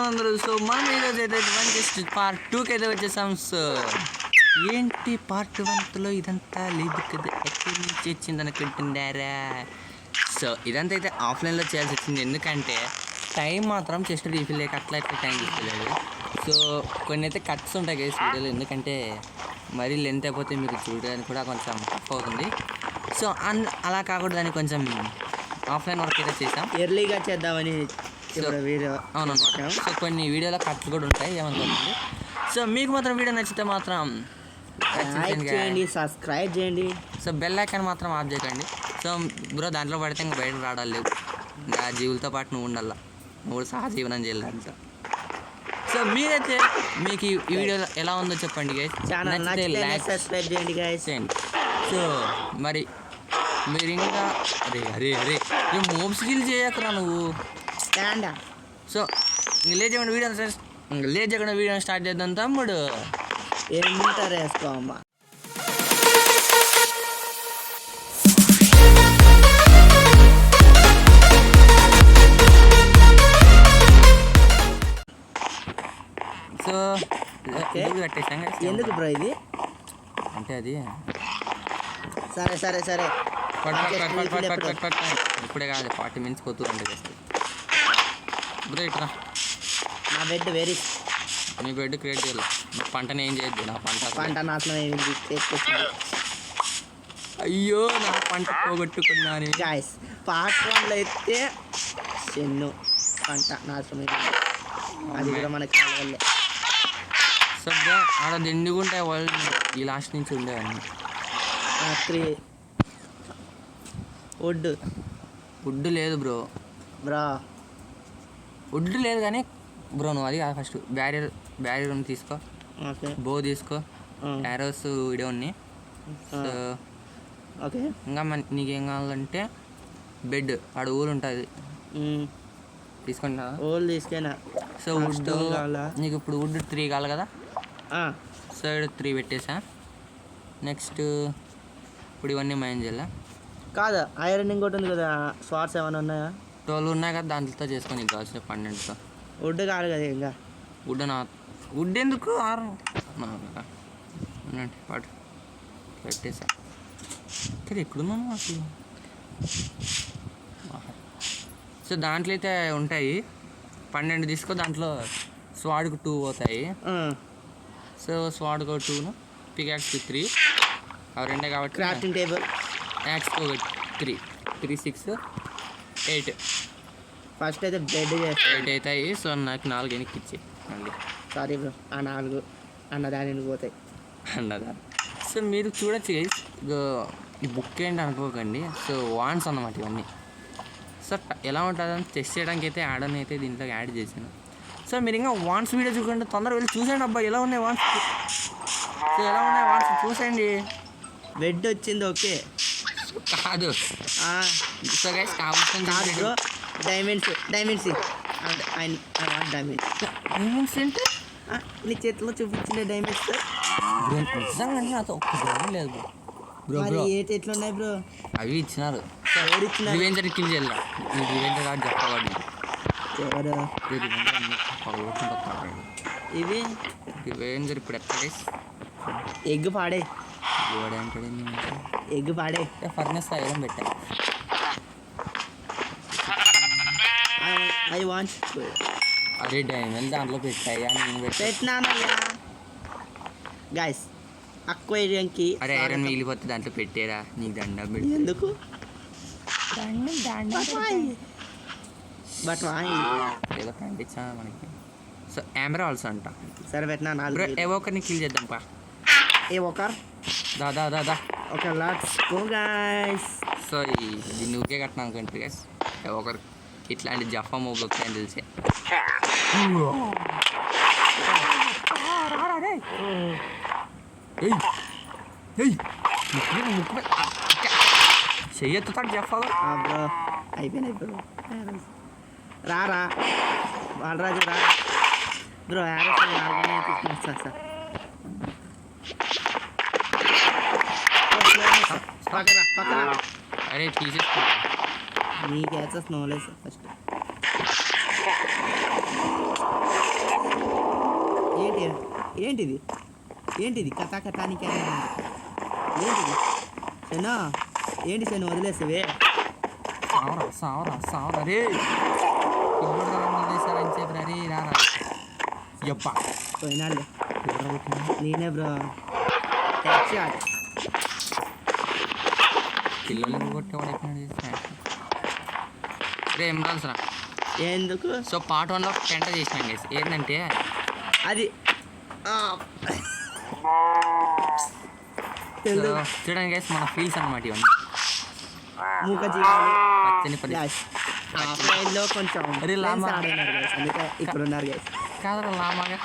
అందరూ. సో మనం ఈరోజు అయితే జస్ట్ పార్ట్ 2కి అయితే వచ్చేసాం. సో ఏంటి పార్ట్ 1లో ఇదంతా లేదు కదా, ఎక్కడి నుంచి వచ్చింది అనుకుంటున్నారా? సో ఇదంతా అయితే ఆఫ్లైన్లో చేయాల్సి వచ్చింది, ఎందుకంటే టైం మాత్రం చెస్ట్ రీఫిల్ లేక అట్లా టైం తీసుకోలేదు. సో కొన్ని అయితే కట్స్ ఉంటాయి కదా వీడియోలో, ఎందుకంటే మరీ లెంత్ అయిపోతే మీరు చూడడానికి కూడా కొంచెం టఫ్ అవుతుంది. సో అలా కాకూడదని కొంచెం ఆఫ్లైన్ వర్క్ అయితే చేసాం, ఎర్లీగా చేద్దామని. అవునన్నమాట. సో కొన్ని వీడియోలో కట్లు కూడా ఉంటాయి, ఏమనుకోండి. సో మీకు మాత్రం వీడియో నచ్చితే మాత్రం లైక్ చేయండి, సబ్స్క్రైబ్ చేయండి. సో బెల్ ఐకాన్ మాత్రం ఆఫ్ చేయకండి. సో బ్రో దాంట్లో పడితే ఇంకా బయటకు రావడాలు లేవు, ఇంకా జీవులతో పాటు నువ్వు ఉండాలా, నువ్వు సహజీవనం చేయాలి అంట. సో మీరైతే మీకు ఈ వీడియో ఎలా ఉందో చెప్పండి గైస్, సబ్స్క్రైబ్ చేయండి గైస్. సో మరి మీరు ఇంకా అరే అరే అరే మోబ్ స్కిల్ చేయకరా నువ్వు. సో లేట్ చేయకుండా వీడియో స్టార్ట్ చేద్దాం తమ్ముడు. ఏమంటారు వేసుకో అమ్మా. సో కట్టేసాం. ఎందుకు బ్రో ఇది అంటే అది సరే సరే సరే ఇప్పుడే కాదు, 40 minutes కొత్తూరంటే బ్రో. ఇట్లా నా బెడ్ వెరీ, నీ బెడ్ క్రియేట్ చేయాలి, పంటను ఏం చేయొద్దు. నా పంట నాశనం అయింది. అయ్యో నా పంట పోగొట్టుకున్నాను గాయస్. పార్ట్ 1లో అయితే చెన్ను పంట నాశనం అయింది, అది కూడా మనకి వల్లే. సో బ్రో ఆడ దిండుకుంటే వాళ్ళు ఈ లాస్ట్ నుంచి ఉండేవన్నీ. 3 వుడ్ లేదు బ్రో వుడ్ లేదు కానీ బ్రో నువ్వు అది ఫస్ట్ బ్యారియర్ తీసుకో, బో తీసుకో, యారోస్ వీడియో ఉన్నాయి. సో ఓకే ఇంకా నీకేం కావాలంటే బెడ్ ఆడ ఊరు ఉంటుంది తీసుకుంటా. తీసుకున్నా. సో వుడ్ నీకు ఇప్పుడు వుడ్ 3 కావాలి కదా, సో 3 పెట్టేసా. నెక్స్ట్ ఇప్పుడు ఇవన్నీ మైన్ చేయాలా కాదా? ఐరన్ ఇంకోటి ఉంది కదా, స్వాట్స్ ఏమైనా ఉన్నాయా? 12 ఉన్నాయి కదా, దాంట్లో చేసుకొని నీకు కావాల్సిన 12తో. వుడ్ కాదు కదా ఇంకా. వుడ్ ఎందుకు 6 పాటు పెట్టేసా. ఇక్కడ ఎక్కడున్నాను అసలు. సో దాంట్లో అయితే ఉంటాయి 12 తీసుకో, దాంట్లో స్వాడ్కు 2 పోతాయి. సో స్వాడ్కు 2, పికాక్స్కి 3, అవి 2 కాబట్టి క్రాఫ్టింగ్ టేబుల్, యాక్స్కి 3, 3, 6, 8. ఫస్ట్ అయితే బెడ్ 8 అవుతాయి. సో నాకు 4 వెనక్కి ఇచ్చి మళ్ళీ. సారీ బ్రో, ఆ 4 అన్నదానికి పోతాయి అన్నదాన్ని. సో మీరు చూడొచ్చు గైస్, ఈ బుక్ ఏంటి అనుకోకండి. సో వాన్స్ అన్నమాట ఇవన్నీ. సో ఎలా ఉంటుందని టెస్ట్ చేయడానికి అయితే యాడని అయితే దీంట్లో యాడ్ చేశాను. సో మీరు ఇంకా వాన్స్ వీడియో చూడండి, తొందరగా వెళ్ళి చూసేయండి. అబ్బా ఎలా ఉన్నాయి వాన్స్, సో ఎలా ఉన్నాయి వాన్స్ చూసేయండి. బెడ్ వచ్చింది ఓకే కాదు. సో గైస్ కావాల్సిన బ్రో డైమండ్స్ డైమండ్స్ ఏంటి నీ చేతిలో చూపించిన డైమండ్స్ నిజంగా నాతో ఒక్క డైమండ్ లేదు బ్రో. బ్రో ఎట్లున్నాయి బ్రో? అవి ఇచ్చినారు. రివెంజర్ కిల్ చేయాలి, రివెంజర్ కాదు చెప్పవాడి. ఇవి రివెంజర్ ఇప్పుడు ఎక్కడ ఎగ్ పాడే ఎగ్ పాడే ఫర్నెస్ ఐరన్ పెట్టా. ఐ వాంట్ అరే డైమండ్ దాంట్లో పెట్టాయి అని నేను పెట్టినానయ్యా గైస్. అక్వేరియంకి అరే ఐరన్ మిగిలిపోతే దాంట్లో పెట్టేరా, నీకు దండం పెట్టి. ఎందుకు బట్ ఏదో పండించా మనకి. సో ఎమరాల్డ్స్ అంట. సరే పెట్టినా 4. ఎవరిని కిల్ చేద్దాం పా. దా okay let's go guys. So దీన్ని ఊకే కట్టినా అనుకోండి గైస్, ఒకరు ఇట్లాంటి జఫా మూవ్లు వస్తాయని తెలిసే. చెయ్యెత్తుతాడు జఫాగా. బ్రో అయిపోయినాయి బ్రో. రారా బాలరాజు రా బ్రో. సార్ పక్కన అరే తీసేసుకో. నీకు యాక్సెస్ నోలేదు ఫస్ట్. ఏంటిది ఏంటిది కథా కథానికి ఏంటిది శను ఏంటి శను వదిలేసేవే సావరా రే వదిలేసారని చెప్పరా రే రారా యప్ప పోయినాళ్ళు ఎవరు కొట్టినా నేనే బ్రో హెడ్ షాట్ పిల్లలు కొట్టేవాడు అయిపోయినాడు రే ఏం రాల్సరా ఎందుకు సో పార్ట్ 1లో పెంట చేసినాం గైస్ ఏంటంటే అది సో చూడండి గైస్ మన ఫీల్స్ అనమాట ఇవన్నీ మూక జీవాలు పచ్చని పని ఆఫ్లైన్లో కొంచెం అరే లామా. friends ఆడినారు guys. అందుకే ఇక్కడ ఉన్నారు గైస్ కాదరా లామాగా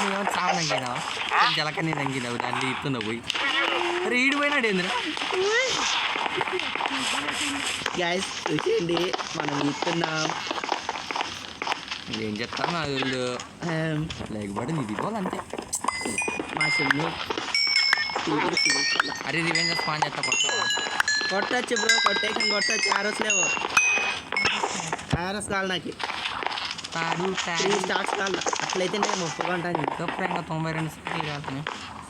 నువ్వేమో చావు నంగినావా జలకన్నీ నంగినావు దాన్ని ఇస్తున్నావు పోయి అరే ఈడు పోయినాడు ఏందిరా గైస్ చూసేయండి మనం ఇస్తున్నాం ఏం చెప్తారు నా వీళ్ళు లేకపోతే నీది పోవాలి అంతే మా చెల్లు అరే రివెంజ్ స్పాన్ చేస్తా కొడతావా కొట్టచ్చు బ్రో కొట్టచ్చు ఆరోస్ లేవు ఆరోస్ కావాలి నాకు తాడు 3 స్టార్స్ కావాలి అట్లయితే నేను ఒప్పుకుంటాను ఎప్పుడు ఇంకా 92 సెకండ్లు కాదు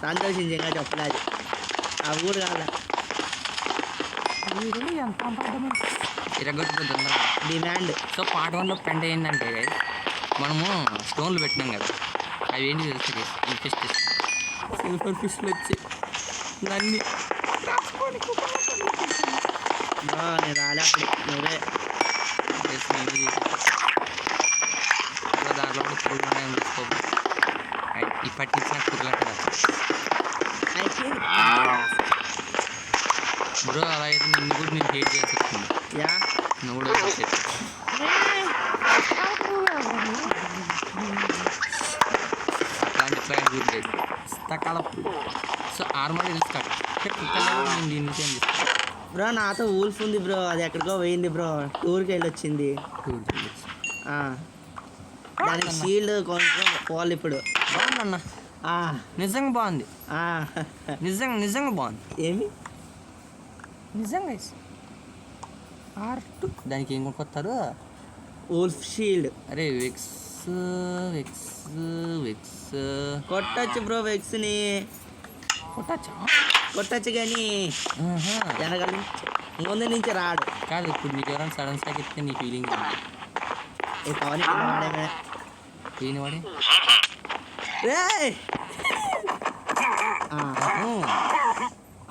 సంతోషించగా చెప్పలేదు అవి కూడా కావాలా ఇరగొట్టుకుంటుందా డిమాండ్ సో పార్ట్ 1లో పెంట ఏంటంటే guys, మనము స్టోన్లు పెట్టినాం కదా అవి ఏంటి తెలుసు గైస్ ఇన్ఫెస్టేషన్ సిల్వర్ ఫిష్లు వచ్చి నన్ను నేను రాలే అప్పుడు నువ్వే దాంట్లో కూడా పురుగులు ఉన్నాయి తీసుకోబో ఇప్పటి నుంచి నాకు పురుగులంటే అయితే బ్రో అలా అయితే నిన్ను కూడా నేను హేట్ చేసి వచ్చింది యా నువ్వు కూడా అట్లాంటి ట్రైన్ గుర్లేదు తకాల సో ఆర్మర్ తెలుసుకో నేను దీని నుంచి ఏం తీసుకో బ్రో నాతో ఊల్ఫ్ ఉంది బ్రో అది ఎక్కడికో పోయింది బ్రో టూర్కి వెళ్ళి వచ్చింది దానికి షీల్డ్ కొంచెం పోవాలి ఇప్పుడు బాగుందన్న నిజంగా బాగుంది నిజంగా బాగుంది ఏమి నిజంగా R2 దానికి ఏం కొనుక్కొస్తారు ఊల్ఫ్ షీల్డ్ అరే వెక్స్ కొట్టచ్చు బ్రో వెక్స్ని కొట్టచ్చు కానీ వెనకాల ముందు నుంచి రాడు కాదు ఇప్పుడు నీకు ఎవరైనా సడన్ స్టాక్ ఇస్తే నీ ఫీలింగ్ ఈ పవన్ వాడేమే దీని వాడి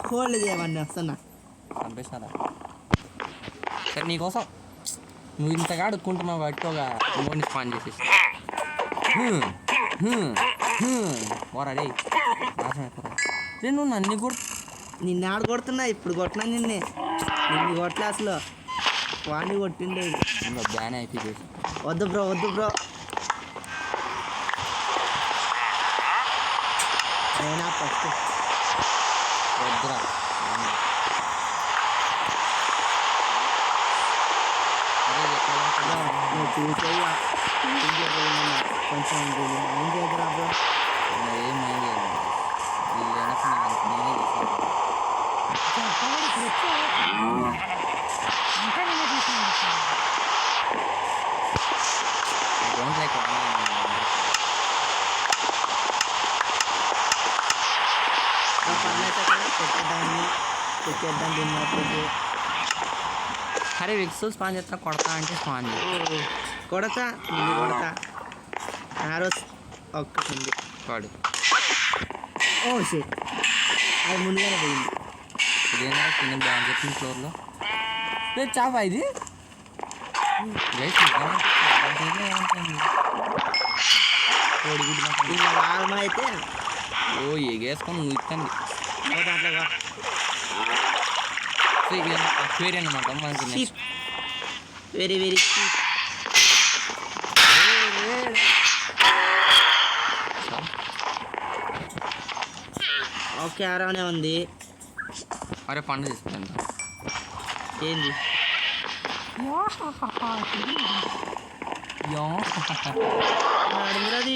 హోల్డ్ చేయమని వస్తున్నా చంపేస్తారా సరే నీకోసం నువ్వు ఇంతగా అడుక్కుంటున్నావు కాబట్టి ఒక నోని స్పాన్ చేసేసి ఓరాడే రే నువ్వు నన్ను కూడా నిన్ను ఆడ కొడుతున్నా ఇప్పుడు కొట్టినా నిన్ను కొట్టలే అసలు వాడిని కొట్టిండే ఇంకా బ్యాన్ అయిపోయి వద్దు బ్రో నేనా ఫస్ట్ వద్దురా నువ్వు చూసేయ్యా కొంచెం ఏం చేయదురా బ్రో ఏం మైండ్ చేయాలి ఈ వెనక నేనే డోంట్ లైక్ పెట్టేద్దాం దీన్ని అప్పుడు అరే విక్స్ స్పాన్ చేస్తా కొడతా అంటే స్పాన్ కొడతా ఆరోస్ ఒక్కటి వాడు ఓ షిట్ అది ముందుగానే పోయింది ఇదేనా కింద బ్యాన్ చెప్పిన ఫ్లోర్లో రేపు చాపా ఇది ఇంకా వాళ్ళ అయితే ఓ ఎగేసుకొని నువ్వు ఇస్తాను దాంట్లో అక్వేరియన్ అనమాట మనకి నెక్స్ట్ వెరీ వెరీ ఓకే ఆరానే ఉంది అరే పండు తీసుకుంటా ఏంది ఆడిందిరాది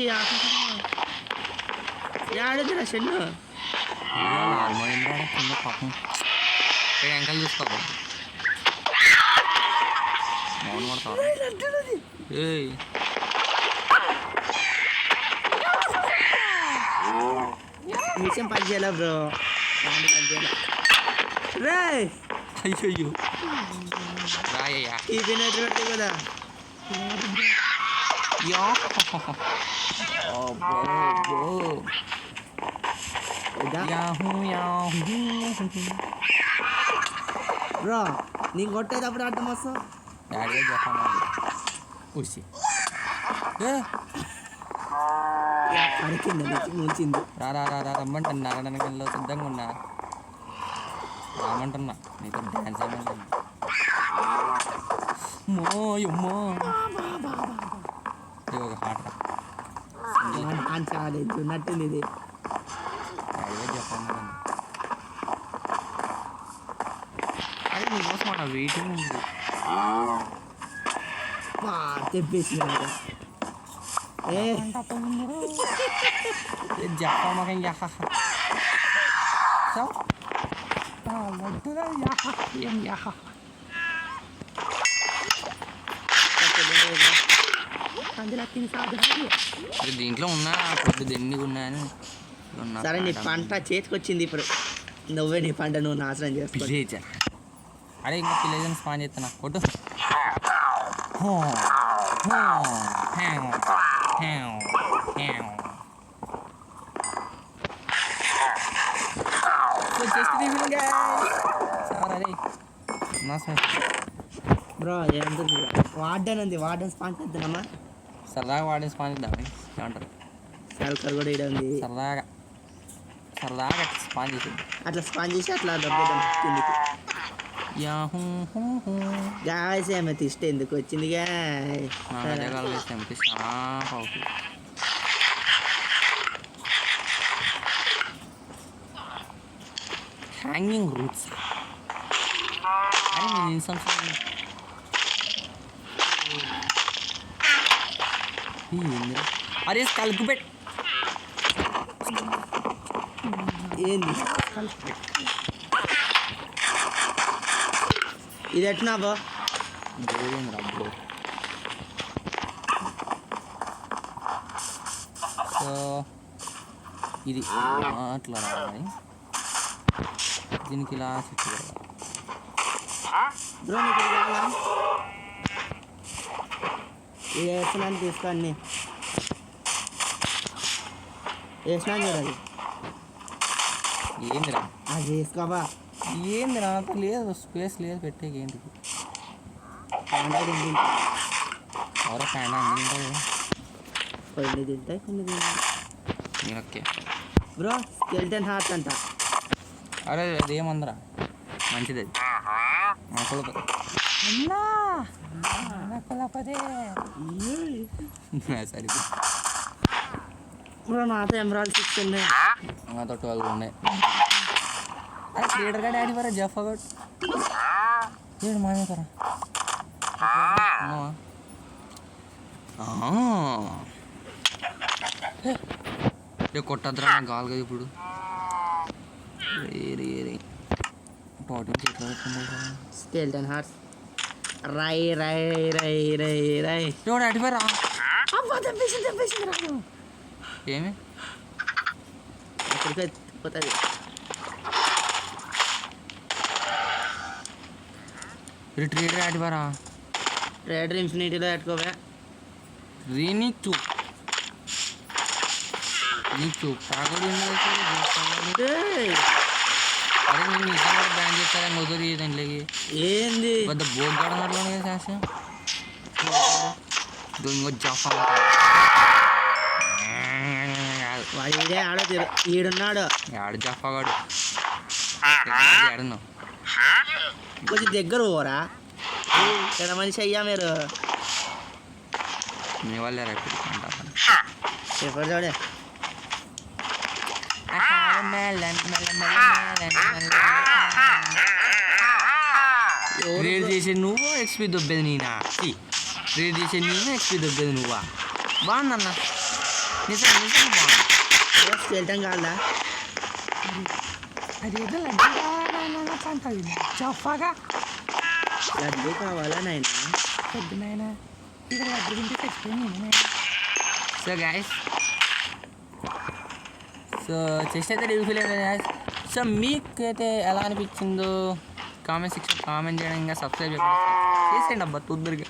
ఆడిందిరా చెన్ను కింద పాపం వెంకలు చూసుకో మౌన్ పడతావు సిస్టమ్ పని చేయాలి బ్రో, పని చేయాలి. రే అయ్యో రాయ్యా ఈ పినట్టు పెట్టే కదా. బ్రో నీకు కొట్టేటప్పుడు అడ్డం వస్తావు. డాడీ చెప్పాను కూర్చి అడిగింది ముంచింది. రమ్మంటున్నా నరడనగంలో సిద్ధంగా ఉన్నా, రామంటున్నా నీతో డ్యాన్స్ అవ్వండి. మోయమ్మో ఒక హాట ఛాలెంజ్ ఉన్నట్టుంది ఇది. డాడీ చెప్పాను అదే నీకోసం అన్న వెయిటింగ్ ఉంది. తెప్పేసిన చెప్పమ్మా అది దీంట్లో ఉన్నా పొద్దు ఎన్నిగా ఉన్నాయని ఉన్నా. సరే నీ పంట చేతికి వచ్చింది ఇప్పుడు, నువ్వే నీ పంట నువ్వు నాశనం చేసుకో. పిల్లేచా అరే ఇంకా పిల్లేజని స్పాన్ చేస్తున్నా కొట్టు. బ్రో ఏమంటుంది వార్డెన్ ఉంది, వార్డెన్ స్పాన్ చేద్దామా? సరదాగా వాడిన స్పాన్ చేద్దాం ఏమంటారు? సల్కర్ కూడా ఇక్కడ ఉంది, సరదాగా స్పాన్ చేసేది. అట్లా స్పాన్ చేసి అట్లా దబ్బేద్దాం కిందికి. గాయస్ ఏమైతే ఇష్టం ఎందుకు వచ్చింది గాయ్? హ్యాంగింగ్ రూట్స్ అని నేను అరే కలుపు పెట్ ఏంది ఇది ఎట్నా బా సో ఇది అట్లా రావాలి, దీనికి ఇలా చుట్టూ బ్రో నీకు ఇది కావాలా? ఇది వేస్తున్నాను తీసుకోండి, వేసినాను చూడాలి. ఏందిరా అది వేసుకోబా. ఏంది నాతో లేదు, స్పేస్ లేదు పెట్టేకి. ఏంటికి ఎవరో ఫ్యాన్ అండి కొన్ని తింటాయి కొన్ని తింటాయి. ఓకే బ్రో స్కెల్టన్ హార్ట్ అంట. అరే అదేమందరా మంచిది అది సరే బ్రో నాతో ఎమరాల్డ్ 6 ఉన్నాయి, నాతో 12 ఉన్నాయి. అరే క్రియేటర్గా డాడీ వరా జఫాగడ్ ఏడు మానేతారా కొట్టద్దురా నాకు కావాలి కదా ఇప్పుడు. స్కెల్టన్ హార్ట్స్ రై రై రై రై రై చూడ అడిపోరా ఏమి అక్కడికి పోతుంది. ట్రేడర్ అడిపోరా ట్రేడర్ ఇన్ఫినిటీలో పెట్టుకోవా. నీకు తాగడు అరే నేను నిజంగా బ్యాన్ చేస్తారా మొదలు దాంట్లోకి ఏంది పెద్ద బోగ్గాడన్నట్లోనే శాస్త్రం ఇంకో జఫా వాడే ఆడో ఈడున్నాడు ఆడు జఫాగాడు ఆడున్నావు కొంచెం దగ్గర పోరా కదా మనిషి అయ్యా మీరు. మీ వాళ్ళే రేపు ఎప్పుడు చూడే రేడ్ చేసే నువ్వు ఎక్స్పీ దొబ్బేది నేనా? రేడ్ చేసే నేను ఎక్స్పీ దొబ్బేది నువ్వా? బాగుందన్న నిజం నిజం బాగుంది. వెళ్ళటం కాదా అదేదో చెప్పగా లడ్డు కావాలా నాయన పెద్ద నాయన లడ్డు తింటే చచ్చిపోయింది. సో సో చెస్ట్ అయితే రివ్యూ లేదు. సో మీకు అయితే ఎలా అనిపించిందో కామెంట్ సెక్షన్ కామెంట్ చేయడం, ఇంకా సబ్స్క్రైబ్ చేసేయండి అబ్బా, తొందరగా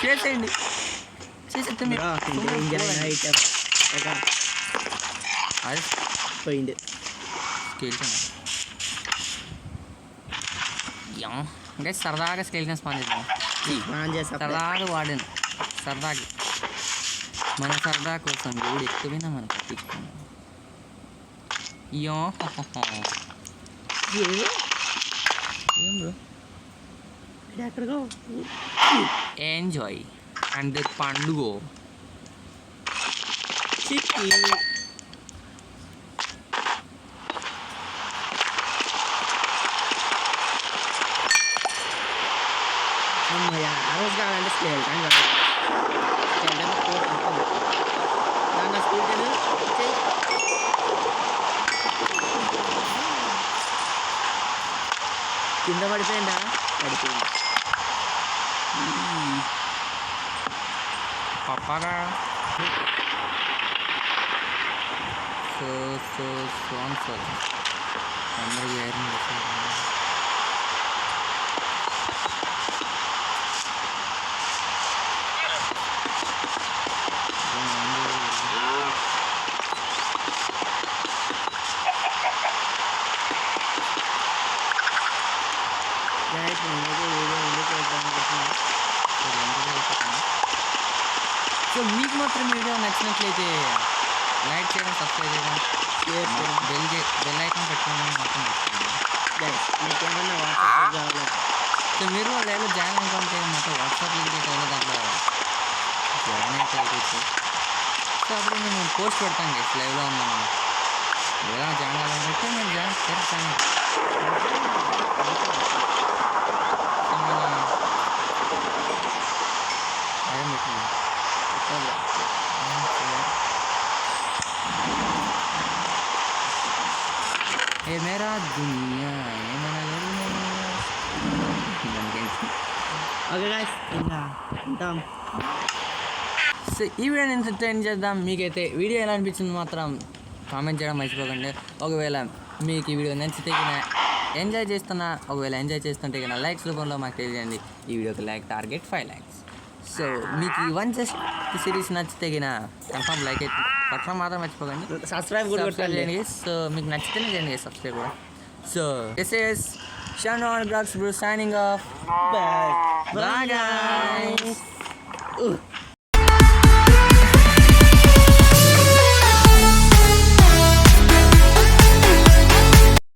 చేసేయండి. చేసేస్తే మీరు అది పోయింది. అంటే సరదాగా స్కెల్టన్ స్పాన్ చేద్దాం. సరదాగా వాడాను, సరదాగా మన సరదా కోసం ఎవడు ఎక్కువైనా మనం పట్టించుకున్నాం. ఎంజాయ్ అండ్ పండుగ ఆ రోజు కావాలంటే స్కేల్ కానీ దాని స్పీడ్ కింద పడిపోయిందా? పడిపోయింది. పప్పాగా సో అందరూ ఐరన్ చేశారు. సో మీకు మాత్రం వీడియో నచ్చినట్లయితే లైక్ చేయడం, సబ్స్క్రైబ్ చేయడం, షేర్ చేయడం, బెల్ ఐకాన్ పెట్టుకోవడం మాత్రం మీకేమన్నా వాట్సాప్ కావాలి. సో మీరు లైవ్లో జాయిన్ అనుకుంటే మాకు వాట్సాప్ లింక్ అయితే దాంట్లో జాయిన్ అయితే అయిపోవచ్చు. సో అప్పుడు మేము పోస్ట్ పెడతాం గైస్, లైవ్లో ఉన్నాము. ఏదైనా జాయిన్ కావాలంటే మేము జాయిన్ చేస్తాను. ఏ మేరా దునియా ఓకే గైస్, ఇంకా ఉంటాం. సో ఈ వీడియోని ఎంటర్టైన్ చేద్దాం. మీకైతే వీడియో ఎలా అనిపించింది మాత్రం కామెంట్ చేయడం మర్చిపోకండి. ఒకవేళ మీకు ఈ వీడియో నచ్చితే ఎంజాయ్ చేస్తున్నా, ఒకవేళ ఎంజాయ్ చేస్తుంటే కన్నా లైక్స్ రూపంలో మాకు తెలియజేయండి. ఈ వీడియోకి లైక్ టార్గెట్ 5 lakhs. సో మీకు ఈ వన్ జస్ట్ సిరీస్ నచ్చితే కన్ఫర్మ్ లైక్ అయితే పట్టడం మాత్రం మర్చిపోకండి. సబ్స్క్రైబ్ కూడా చేయండి. సో మీకు నచ్చితేనే చేయండి సబ్స్క్రైబ్ కూడా. So this is Shanon Vlogs Bro signing off. Bye. Bye guys.